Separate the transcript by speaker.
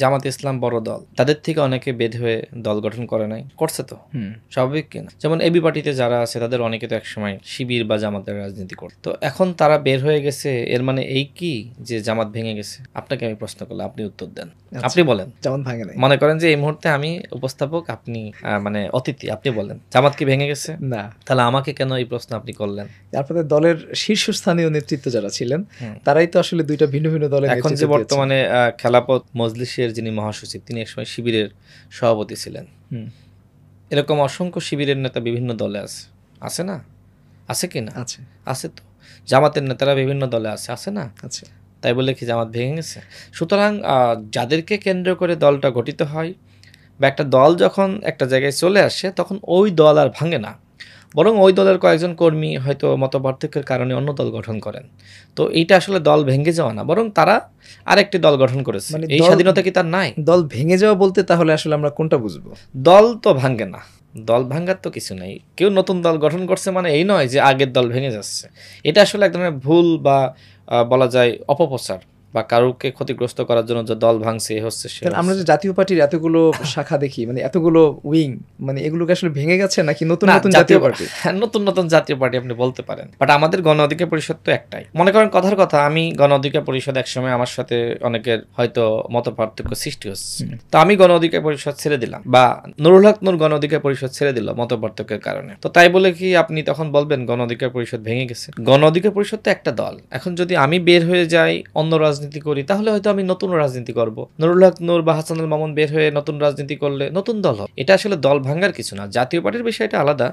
Speaker 1: জামাত ইসলাম বড় দল, তাদের থেকে অনেকে বের হয়ে দল গঠন করে নাই, করছে তো, স্বাভাবিক কিনা? যেমন এবি পার্টিতে যারা আছে তাদের অনেকে তো একসময় শিবির বা জামাতের রাজনীতি করত, তো এখন তারা বের হয়ে গেছে, এর মানে এই কি যে জামাত ভেঙে গেছে? আপনাকে আমি প্রশ্ন করলে আপনি উত্তর দেন, আপনি বলেন।
Speaker 2: জামাত ভাঙে নাই,
Speaker 1: মনে করেন যে এই মুহূর্তে আমি উপস্থাপক, আপনি মানে অতিথি, আপনি বলেন জামাত কি ভেঙে গেছে?
Speaker 2: না।
Speaker 1: তাহলে আমাকে কেন এই প্রশ্ন আপনি করলেন?
Speaker 2: আপনাদের দলের শীর্ষস্থানীয় নেতৃত্ব যারা ছিলেন তারাই তো আসলে দুইটা ভিন্ন ভিন্ন দলের
Speaker 1: এখন যে বর্তমানে খেলাপথ মজলিসের যিনি মহাসচিব, তিনি একসময় শিবিরের সভাপতি ছিলেন। এরকম অসংখ্য শিবিরের নেতা বিভিন্ন দলে আছে, আছে না? আছে কি না?
Speaker 2: আছে,
Speaker 1: আছে তো। জামাতের নেতারা বিভিন্ন দলে আছে, আছে না?
Speaker 2: আছে।
Speaker 1: তাই বলে কি জামাত ভেঙে গেছে? সুতরাং যাদেরকে কেন্দ্র করে দলটা গঠিত হয় বা একটা দল যখন একটা জায়গায় চলে আসে, তখন ওই দল আর ভাঙে না, বরং ওই দলের কয়েকজন কর্মী হয়তো মতপার্থক্যের কারণে অন্য দল গঠন করেন। তো এইটা আসলে দল ভেঙে যাওয়া না, বরং তারা আরেকটি দল গঠন করেছে।
Speaker 2: মানে
Speaker 1: এই স্বাধীনতা কি তার নাই?
Speaker 2: দল ভেঙে যাওয়া বলতে তাহলে আসলে আমরা কোনটা বুঝবো?
Speaker 1: দল তো ভাঙে না, দল ভাঙ্গার তো কিছু নেই। কেউ নতুন দল গঠন করছে মানে এই নয় যে আগের দল ভেঙে যাচ্ছে। এটা আসলে এক ধরনের ভুল বা বলা যায় অপপ্রচার, বা কারোকে ক্ষতিগ্রস্ত করার জন্য যে দল ভাঙছে হচ্ছে সে।
Speaker 2: আমরা যে জাতীয় পার্টির এতগুলো শাখা দেখি, মানে এতগুলো উইং, মানে এগুলোকে আসলে ভেঙে গেছে নাকি নতুন নতুন জাতীয় পার্টি?
Speaker 1: নতুন নতুন জাতীয় পার্টি আপনি বলতে পারেন, বাট আমাদের গণ অধিকার পরিষদ তো একটাই। মনে করেন কথার কথা, আমি গণ অধিকার পরিষদ একসময় আমার সাথে অনেকের হয়তো মত পার্থক্য সৃষ্টি হচ্ছে, তো আমি গণ অধিকার পরিষদ ছেড়ে দিলাম, বা নুরুল হক নূর গণ অধিকার পরিষদ ছেড়ে দিল মত পার্থক্যের কারণে। তো তাই বলে কি আপনি তখন বলবেন গণ অধিকার পরিষদ ভেঙে গেছে? গণ অধিকার পরিষদ তো একটা দল। এখন যদি আমি বের হয়ে যাই, অন্য রাজনীতি করি, তাহলে হয়তো আমি নতুন রাজনীতি করব। নুরুল হক নূর বা হাসানুল মামুন বের হয়ে নতুন রাজনীতি করলে নতুন দল হবে। এটা আসলে দল ভাঙ্গার কিছু না, জাতীয় পার্টির বিষয়টা আলাদা।